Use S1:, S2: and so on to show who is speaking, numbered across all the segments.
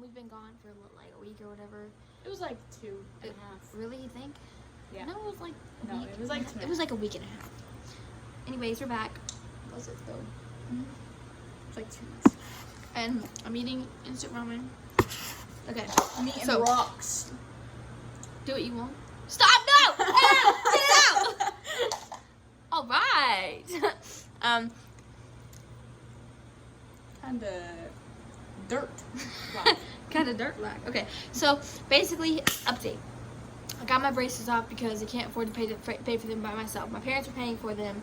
S1: We've been gone for like a week or whatever.
S2: It was like 2.5.
S1: Really, you think?
S2: Yeah.
S1: No, it was like a week.
S2: It was like 2.
S1: It was like a week and a half. Anyways, we're back.
S2: Was it though?
S1: Mm-hmm.
S2: It's like 2 months.
S1: And I'm eating instant ramen. Okay.
S2: I'm eating
S1: So-
S2: rocks.
S1: Do what you want. Stop! No! Get out! Get it out! All right.
S2: Kinda dirt. Black.
S1: Kind of dirt black. Okay. So basically, update. I got my braces off because I can't afford to pay for them by myself. My parents were paying for them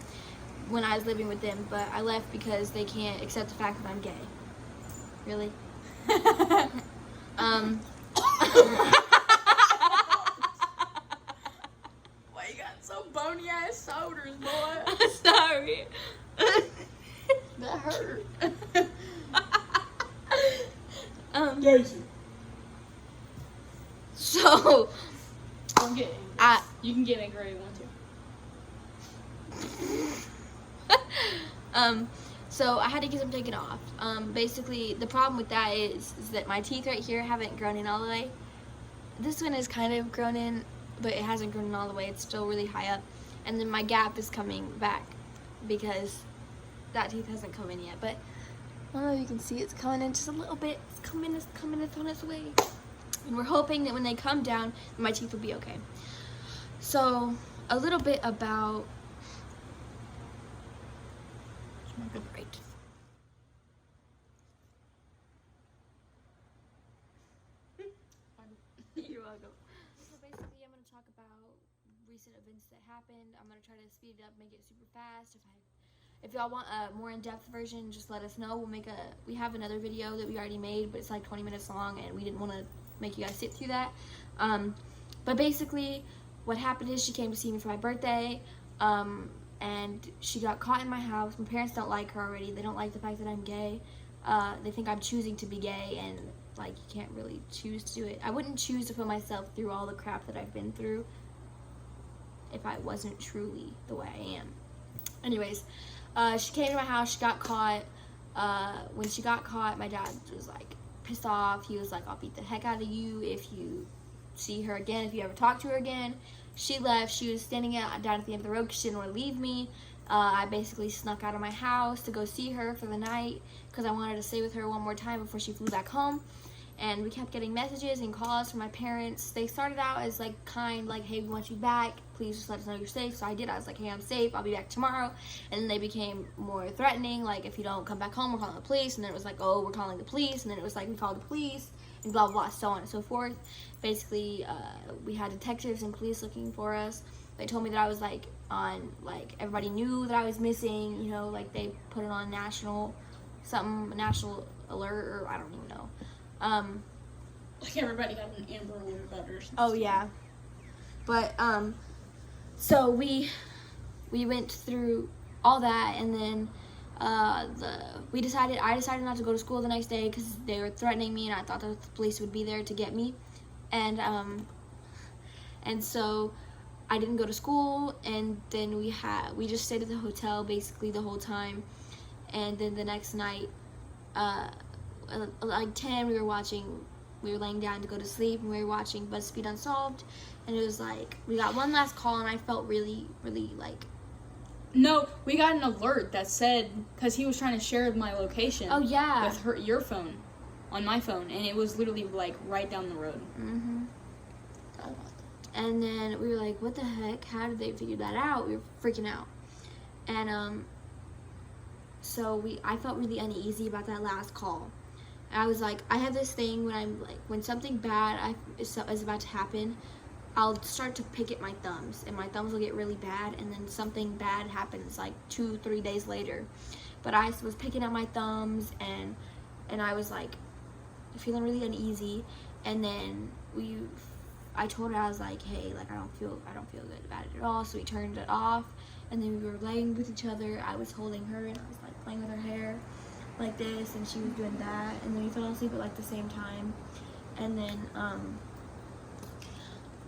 S1: when I was living with them, but I left because they can't accept the fact that I'm gay. Really?
S2: Why you got so bony ass shoulders, boy?
S1: Sorry.
S2: That hurt. Jason.
S1: So
S2: Don't get angry. You can get angry if you want to.
S1: So I had to get them taken off. Basically, the problem with that is that my teeth right here haven't grown in all the way. This one is kind of grown in, but it hasn't grown in all the way. It's still really high up. And then my gap is coming back because that teeth hasn't come in yet. But I don't know if you can see it's coming in just a little bit. It's coming, it's on its way. And we're hoping that when they come down, my teeth will be okay. So, a little bit about... Great. You're welcome. So basically, I'm going to talk about recent events that happened. I'm going to try to speed it up, make it super fast. If y'all want a more in-depth version, just let us know. We have another video that we already made, but it's like 20 minutes long, and we didn't want to make you guys sit through that. But basically, what happened is she came to see me for my birthday, and she got caught in my house. My parents don't like her already. They don't like the fact that I'm gay. They think I'm choosing to be gay, and like you can't really choose to do it. I wouldn't choose to put myself through all the crap that I've been through if I wasn't truly the way I am. Anyways, she came to my house. She got caught. When she got caught, my dad was like pissed off. He was like, I'll beat the heck out of you if you see her again, if you ever talk to her again. She left. She was standing down at the end of the road because she didn't want to leave me. I basically snuck out of my house to go see her for the night because I wanted to stay with her one more time before she flew back home. And we kept getting messages and calls from my parents. They started out as like kind, like, hey, we want you back. Please just let us know you're safe. So I did. I was like, hey, I'm safe. I'll be back tomorrow. And then they became more threatening, like, if you don't come back home, we're calling the police. And then it was like, oh, we're calling the police. And then it was like, we called the police, and blah, blah, blah, so on and so forth. Basically, we had detectives and police looking for us. They told me that I was like on, like, everybody knew that I was missing, you know, like they put it on national alert, or I don't even know.
S2: Like everybody got an Amber Alert letter.
S1: Oh yeah, but so we went through all that, and then I decided not to go to school the next day because they were threatening me, and I thought that the police would be there to get me, and so I didn't go to school, and then we just stayed at the hotel basically the whole time, and then the next night, like 10, we were laying down to go to sleep, and we were watching BuzzFeed Unsolved, and it was like, we got one last call, and I felt really, really, like...
S2: No, we got an alert that said, because he was trying to share my location.
S1: Oh, yeah.
S2: With your phone, on my phone, and it was literally, like, right down the road.
S1: Mm-hmm. And then we were like, what the heck? How did they figure that out? We were freaking out. And, so I felt really uneasy about that last call. I was like, I have this thing when something bad is about to happen, I'll start to pick at my thumbs, and my thumbs will get really bad, and then something bad happens like 2-3 days later. But I was picking at my thumbs, and I was like feeling really uneasy, and then I told her, I was like, hey, like I don't feel good about it at all. So we turned it off, and then we were laying with each other. I was holding her, and I was like playing with her hair like this, and she was doing that, and then we fell asleep at like the same time. And then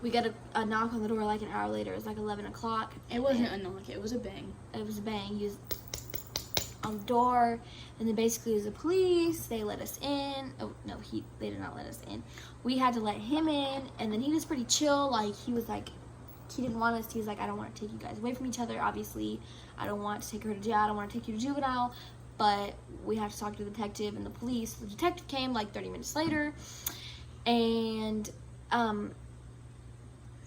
S1: we got a knock on the door like an hour later. It was like 11 o'clock.
S2: It wasn't a knock, it was a bang.
S1: It was a bang. on the door, and then basically it was the police. They let us in. Oh no, they did not let us in. We had to let him in, and then he was pretty chill. Like he was like, he didn't want us. He was like, I don't want to take you guys away from each other. Obviously, I don't want to take her to jail. I don't want to take you to juvenile, but we have to talk to the detective and the police. The detective came like 30 minutes later, and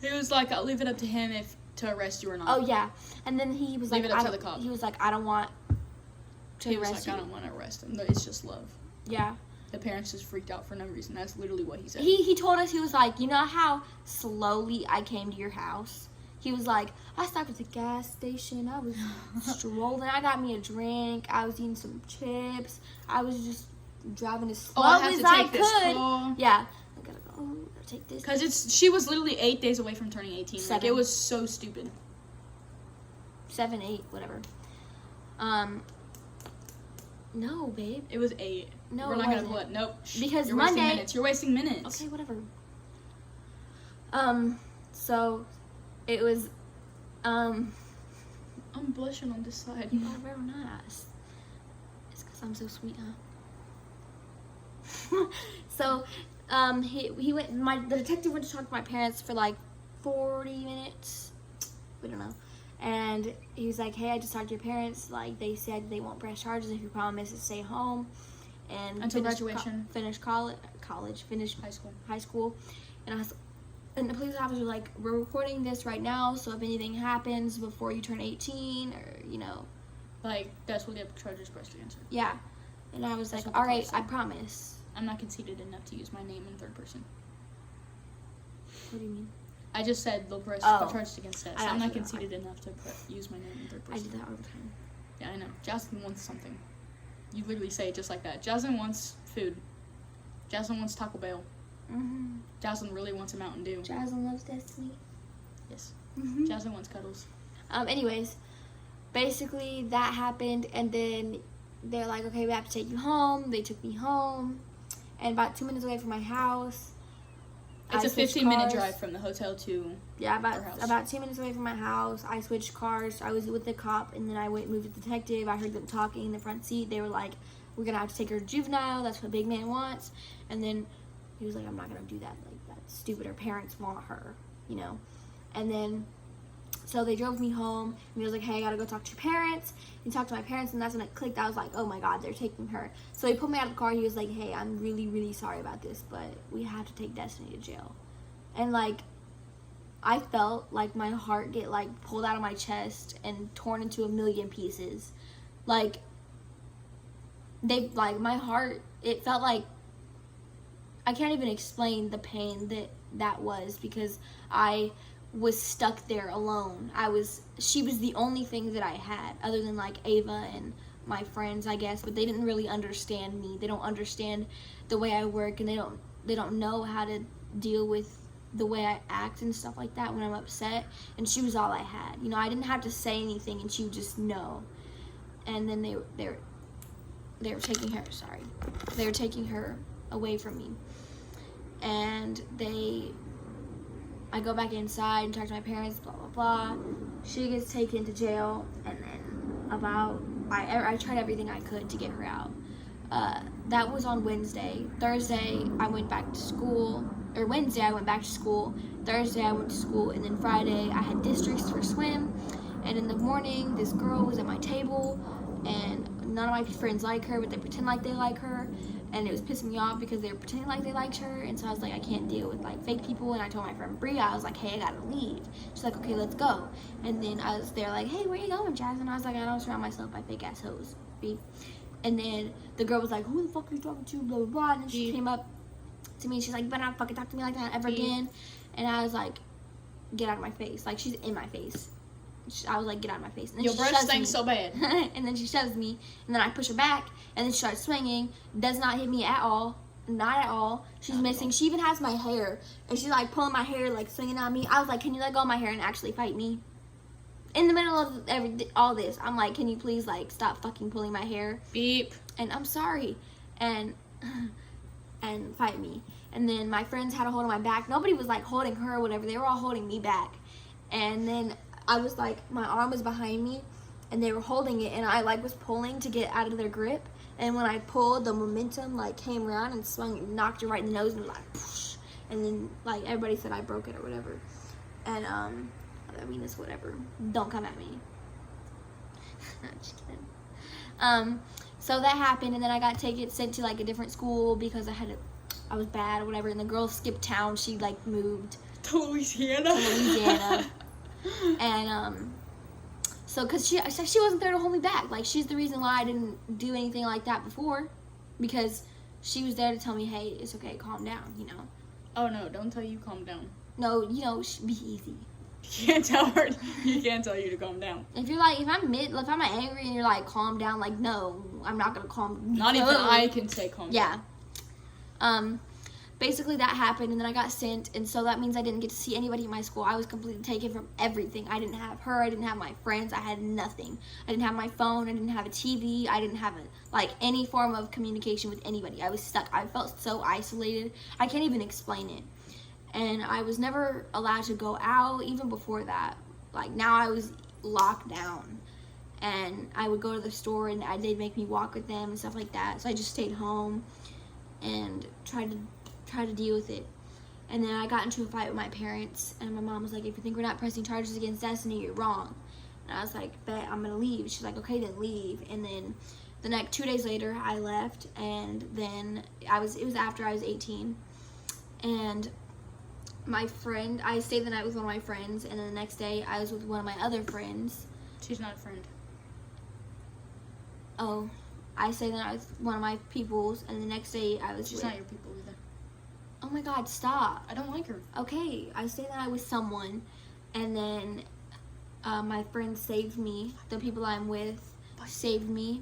S2: He was like, I'll leave it up to him to arrest you or not.
S1: oh yeah, and then he was like,
S2: Leave it up to the cop.
S1: He was like, I don't want to
S2: He was
S1: arrest
S2: like,
S1: you.
S2: I don't want to arrest him. It's just love.
S1: Yeah.
S2: The parents just freaked out for no reason. That's literally what he said.
S1: He told us, he was like, you know how slowly I came to your house? He was like, I stopped at the gas station. I was strolling. I got me a drink. I was eating some chips. I was just driving as slow as I could. Yeah. I gotta go. Gotta take this.
S2: Because she was literally 8 days away from turning 18.
S1: 7.
S2: Like, it was so stupid.
S1: 7, 8, whatever. No, babe.
S2: It was 8.
S1: No,
S2: we're
S1: it
S2: not
S1: wasn't.
S2: gonna put. Nope.
S1: Because
S2: You're
S1: Monday.
S2: wasting minutes. You're wasting minutes.
S1: Okay, whatever. So it was.
S2: I'm blushing on this side.
S1: You are very nice. It's because I'm so sweet, huh? So, he went. The detective went to talk to my parents for like 40 minutes. We don't know. And he was like, "Hey, I just talked to your parents. Like, they said they won't press charges if you promise to stay home and
S2: until graduation,
S1: finish finish high school." And the police officer was like, "We're recording this right now, so if anything happens before you turn 18, or
S2: like that's what the charges pressed against her."
S1: Yeah. And I was
S2: That's
S1: like,
S2: what the
S1: "All right,
S2: cop said.
S1: I promise."
S2: I'm not conceited enough to use my name in third person.
S1: What do you mean?
S2: I just said they'll press charges against Des. I'm not conceited enough to use my name in third person.
S1: I do that all the time.
S2: Yeah, I know. Jaslyn wants something. You literally say it just like that. Jaslyn wants food. Jaslyn wants Taco Bell.
S1: Mm-hmm.
S2: Jaslyn really wants a Mountain Dew.
S1: Jaslyn loves Destiny.
S2: Yes.
S1: Mm-hmm.
S2: Jaslyn wants cuddles.
S1: Anyways, basically that happened, and then they're like, "Okay, we have to take you home." They took me home, and about 2 minutes away from my house.
S2: It's a 15-minute drive from the hotel to
S1: our
S2: house.
S1: About 2 minutes away from my house. I switched ccars. I was with the cop, and then I moved to the detective. I heard them talking in the front seat. They were like, "We're gonna have to take her to juvenile. That's what big man wants." And then he was like, "I'm not gonna do that. Like, that's stupid. Her parents want her, And then so they drove me home, and he was like, "Hey, I gotta go talk to your parents." He talked to my parents, and that's when it clicked. I was like, "Oh my God, they're taking her." So he pulled me out of the car. He was like, "Hey, I'm really, really sorry about this, but we have to take Destiny to jail." And like, I felt like my heart get like pulled out of my chest and torn into a million pieces. Like, my heart, it felt like, I can't even explain the pain that was, because I was stuck there alone. She was the only thing that I had, other than like Ava and my friends, I guess, but they didn't really understand me. They don't understand the way I work, and they don't know how to deal with the way I act and stuff like that when I'm upset. And she was all I had. I didn't have to say anything, and she would just know. And then they were taking her. Sorry, they were taking her away from me. And I go back inside and talk to my parents, blah, blah, blah. She gets taken to jail, and then I tried everything I could to get her out. That was on Wednesday. Thursday, I went back to school. Or Wednesday, I went back to school. Thursday, I went to school. And then Friday, I had districts for swim. And in the morning, this girl was at my table, and none of my friends like her, but they pretend like they like her. And it was pissing me off because they were pretending like they liked her. And so I was like, I can't deal with like fake people. And I told my friend Bria, I was like, "Hey, I gotta leave." She's like, "Okay, let's go." And then I was there like, "Hey, where you going, Jazz?" And I was like, "I don't surround myself by fake ass hoes." And then the girl was like, "Who the fuck are you talking to?" Blah, blah, blah. And then she came up to me and she's like, "You better not fucking talk to me like that ever again." And I was like, "Get out of my face." Like, she's in my face. I was like, "Get out of my face." And then
S2: your
S1: she
S2: breath
S1: shoves
S2: stinks
S1: me.
S2: so bad.
S1: And then she shoves me, and then I push her back, and then she starts swinging. Does not hit me at all. Not at all. She's missing. She even has my hair, and she's like pulling my hair, like swinging on me. I was like, "Can you let go of my hair and actually fight me?" In the middle of all this, I'm like, "Can you please like stop fucking pulling my hair?"
S2: Beep.
S1: And I'm sorry, and fight me. And then my friends had a hold of my back. Nobody was like holding her or whatever. They were all holding me back. And then I was like, my arm was behind me, and they were holding it, and I like was pulling to get out of their grip, and when I pulled, the momentum like came around and swung and knocked her right in the nose, and it was like, poosh, and then like everybody said I broke it or whatever, and I mean it's whatever. Don't come at me. I'm just kidding. So that happened, and then I got sent to like a different school because I was bad or whatever, and the girl skipped town. She like moved
S2: To Louisiana.
S1: And so because she wasn't there to hold me back. Like, she's the reason why I didn't do anything like that before, because she was there to tell me, hey, it's okay, calm down, you know.
S2: Oh no, don't tell you calm down.
S1: No, you know, be easy.
S2: You can't tell her. You can't tell you to calm down.
S1: If you're like, if I'm angry and you're like, calm down, like, no, I'm not gonna calm.
S2: Not even I can say calm down.
S1: Yeah. Basically that happened, and then I got sent, and so that means I didn't get to see anybody in my school. I was completely taken from everything. I didn't have her. I didn't have my friends. I had nothing. I didn't have my phone. I didn't have a TV. I didn't have any form of communication with anybody. I was stuck. I felt so isolated. I can't even explain it. And I was never allowed to go out, even before that. Like, now I was locked down. And I would go to the store, and they'd make me walk with them and stuff like that. So I just stayed home and tried to deal with it. And then I got into a fight with my parents, and my mom was like, if you think we're not pressing charges against Destiny, you're wrong. And I was like, bet, I'm gonna leave. She's like, okay, then leave. And then the next 2 days later, I left, and then it was after I was 18, and my friend, I stayed the night with one of my friends, and then the next day I was with one of my other friends.
S2: She's not a friend.
S1: Oh, I stayed the night with one of my peoples, and the next day I was
S2: She's not your people either.
S1: Oh my God, stop.
S2: I don't like her.
S1: Okay, I stayed the night with someone, and then my friend saved me. The people I'm with saved me.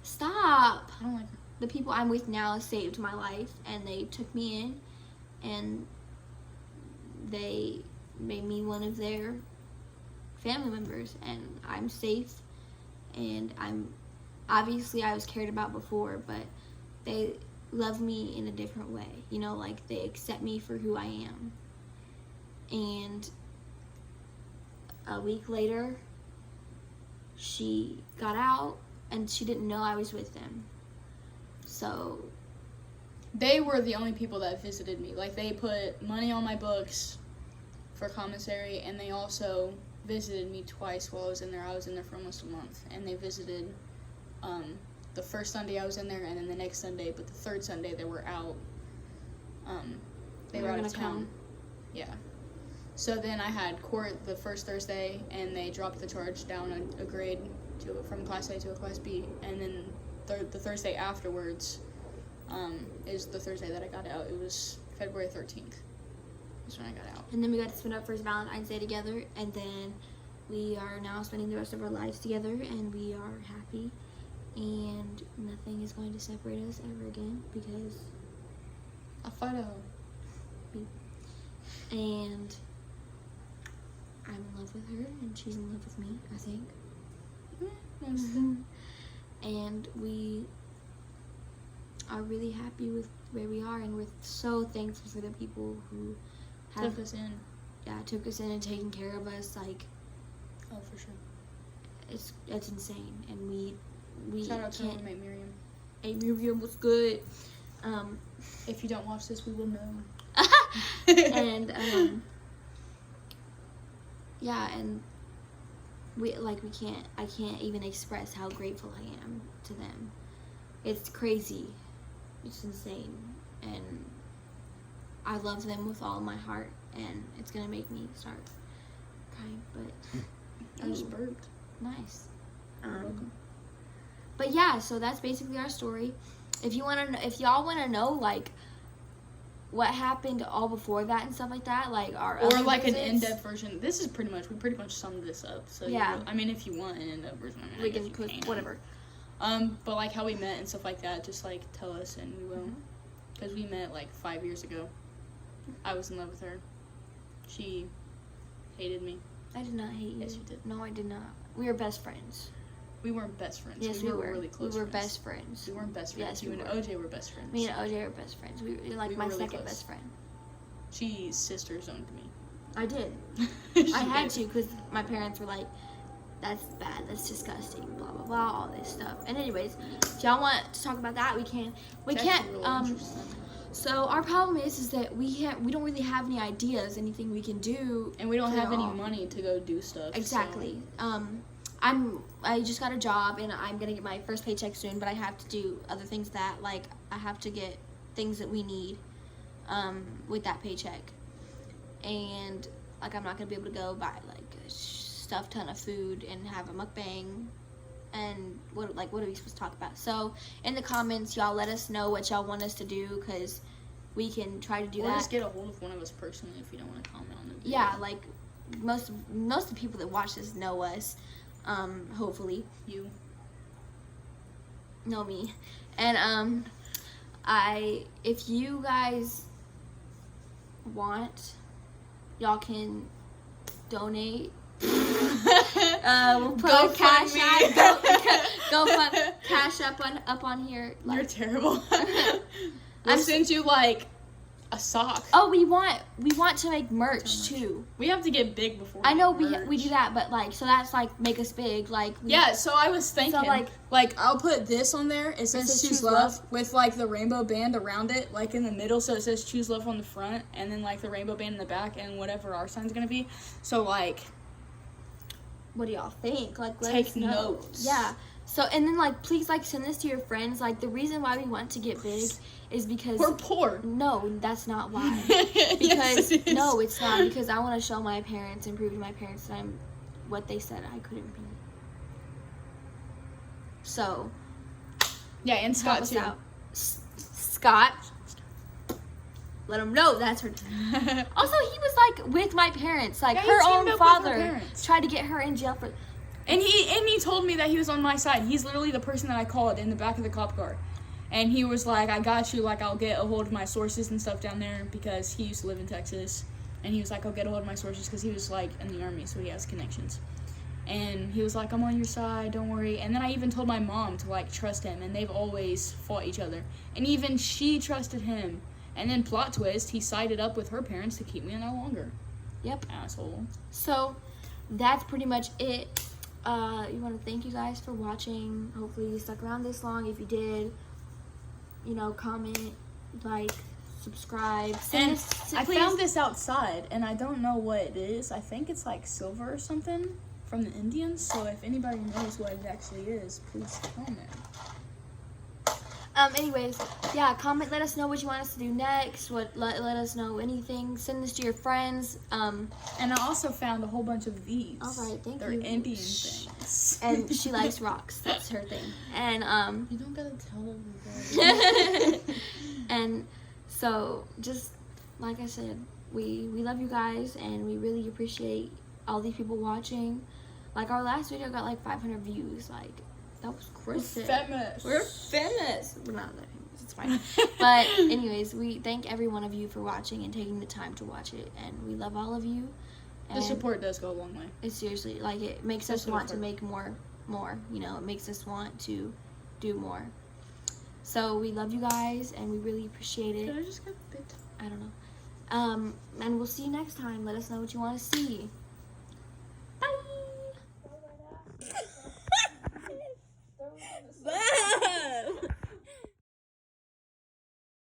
S1: Stop.
S2: I don't like her.
S1: The people I'm with now saved my life, and they took me in, and they made me one of their family members, and I'm safe, and obviously I was cared about before, but they love me in a different way, you know, like they accept me for who I am. And a week later, she got out, and she didn't know I was with them. So
S2: they were the only people that visited me. Like, they put money on my books for commissary, and they also visited me twice while I was in there. I was in there for almost a month, and they visited the first Sunday I was in there, and then the next Sunday, but the third Sunday they were out. They were out of town. Yeah. So then I had court the first Thursday, and they dropped the charge down a grade from Class A to a Class B, and then the Thursday afterwards is the Thursday that I got out. It was February 13th. That's when I got out.
S1: And then we got to spend our first Valentine's Day together, and then we are now spending the rest of our lives together, and we are happy. And nothing is going to separate us ever again, because
S2: I fight a
S1: and I'm in love with her, and she's in love with me, I think. And we are really happy with where we are, and we're so thankful for the people who
S2: took us in.
S1: Yeah, took us in and taken care of us. Like,
S2: oh, for sure.
S1: It's insane, and we
S2: shout out to roommate Miriam.
S1: Hey, Miriam was good.
S2: If you don't watch this, we will know.
S1: And yeah, and I can't even express how grateful I am to them. It's crazy. It's insane. And I love them with all my heart, and it's gonna make me start crying, but
S2: I just burped.
S1: Nice.
S2: You're welcome.
S1: But yeah, so that's basically our story. If y'all wanna know like what happened all before that and stuff like that, like our
S2: or
S1: other
S2: like
S1: visits,
S2: an in-depth version. We pretty much summed this up. So
S1: yeah,
S2: I mean, if you want an in-depth version,
S1: we can put whatever.
S2: But like how we met and stuff like that, just like tell us and we will. Because we met like 5 years ago. I was in love with her. She hated me.
S1: I did not hate you.
S2: Yes, you did.
S1: No, I did not. We were best friends.
S2: We weren't best friends.
S1: Yes,
S2: we were really close.
S1: We were
S2: friends.
S1: best friends.
S2: We weren't best friends.
S1: Yes,
S2: you and OJ were best friends.
S1: Me and OJ were best friends. We were like
S2: we
S1: my
S2: were really
S1: second
S2: close.
S1: best friend.
S2: She sister zoned me.
S1: I did. I had to, because my parents were like, that's bad, that's disgusting, blah blah blah, all this stuff. And anyways, if y'all want to talk about that, we can. We
S2: That's
S1: can't.
S2: really interesting.
S1: So our problem is that we don't really have any ideas, anything we can do,
S2: And we don't
S1: for
S2: have any
S1: y'all.
S2: money to go do stuff.
S1: Exactly. I just got a job and I'm gonna get my first paycheck soon, but I have to do other things that, like, I have to get things that we need with that paycheck, and like I'm not gonna be able to go buy like a stuff ton of food and have a mukbang. And what are we supposed to talk about? So in the comments, y'all let us know what y'all want us to do, because we can try to do
S2: Or
S1: that.
S2: just get a hold of one of us personally if you don't want to comment on the video.
S1: Yeah, like most of the people that watch this know us. Hopefully
S2: You.
S1: know me. And if you guys want, y'all can donate. We'll put
S2: Go
S1: a cash
S2: fund me.
S1: go fund cash up on here.
S2: You're
S1: Like,
S2: terrible. We'll
S1: I'm
S2: send you like a sock.
S1: oh, we want to make merch too.
S2: We have to get big before.
S1: I know
S2: get
S1: we
S2: merch.
S1: do that, but like, so that's like make us big. Like,
S2: Yeah, so I was thinking,
S1: like-
S2: I'll put this on there. It says
S1: says
S2: choose
S1: choose
S2: love,
S1: love.
S2: with like the rainbow band around it, like in the middle. So it says choose love on the front, and then like the rainbow band in the back, and whatever our sign's gonna be. So like,
S1: what do y'all think? Like, let
S2: Take
S1: us know.
S2: notes.
S1: Yeah. So, and then like, please like send this to your friends. Like, the reason why we want to get big is because
S2: we're poor.
S1: no, that's not why.
S2: Yes,
S1: Because
S2: it is.
S1: no, it's not. Because I want to show my parents and prove to my parents that I'm what they said I couldn't be. So
S2: Yeah, and
S1: help
S2: Scott
S1: us
S2: too.
S1: out. Scott. Let him know that's her. Also, he was like with my parents, like
S2: Yeah, he
S1: her
S2: teamed
S1: own
S2: up with her
S1: father
S2: parents.
S1: tried to get her in jail for.
S2: And he told me that he was on my side. He's literally the person that I called in the back of the cop car. And he was like, I got you, like, I'll get a hold of my sources and stuff down there, because he used to live in Texas. And he was like, I'll get a hold of my sources, because he was, like, in the Army, so he has connections. And he was like, I'm on your side, don't worry. And then I even told my mom to, like, trust him, and they've always fought each other. And even she trusted him. And then, plot twist, he sided up with her parents to keep me in there longer.
S1: Yep.
S2: Asshole.
S1: So that's pretty much it. You want to thank you guys for watching. Hopefully you stuck around this long. If you did, comment, like, subscribe.
S2: And I
S1: please-
S2: found this outside, and I don't know what it is. I think it's like silver or something from the Indians. So if anybody knows what it actually is, please comment.
S1: Anyways, yeah, comment. Let us know what you want us to do next. Let us know anything. Send this to your friends.
S2: And I also found a whole bunch of these.
S1: All right, thank
S2: They're
S1: you.
S2: Indian things.
S1: And she likes rocks. That's her thing. And
S2: You don't gotta tell everybody.
S1: and so, just like I said, we love you guys, and we really appreciate all these people watching. Like, our last video got like 500 views. Like, that was crazy.
S2: Famous.
S1: We're famous. We're not that famous. It's fine. But anyways, we thank every one of you for watching and taking the time to watch it, and we love all of you.
S2: The
S1: And
S2: support does go a long way.
S1: it's seriously, like, it makes us
S2: Especially
S1: want to
S2: for-
S1: make more. It makes us want to do more. So we love you guys, and we really appreciate it.
S2: Did I just get bit?
S1: I don't know. And we'll see you next time. Let us know what you want to see.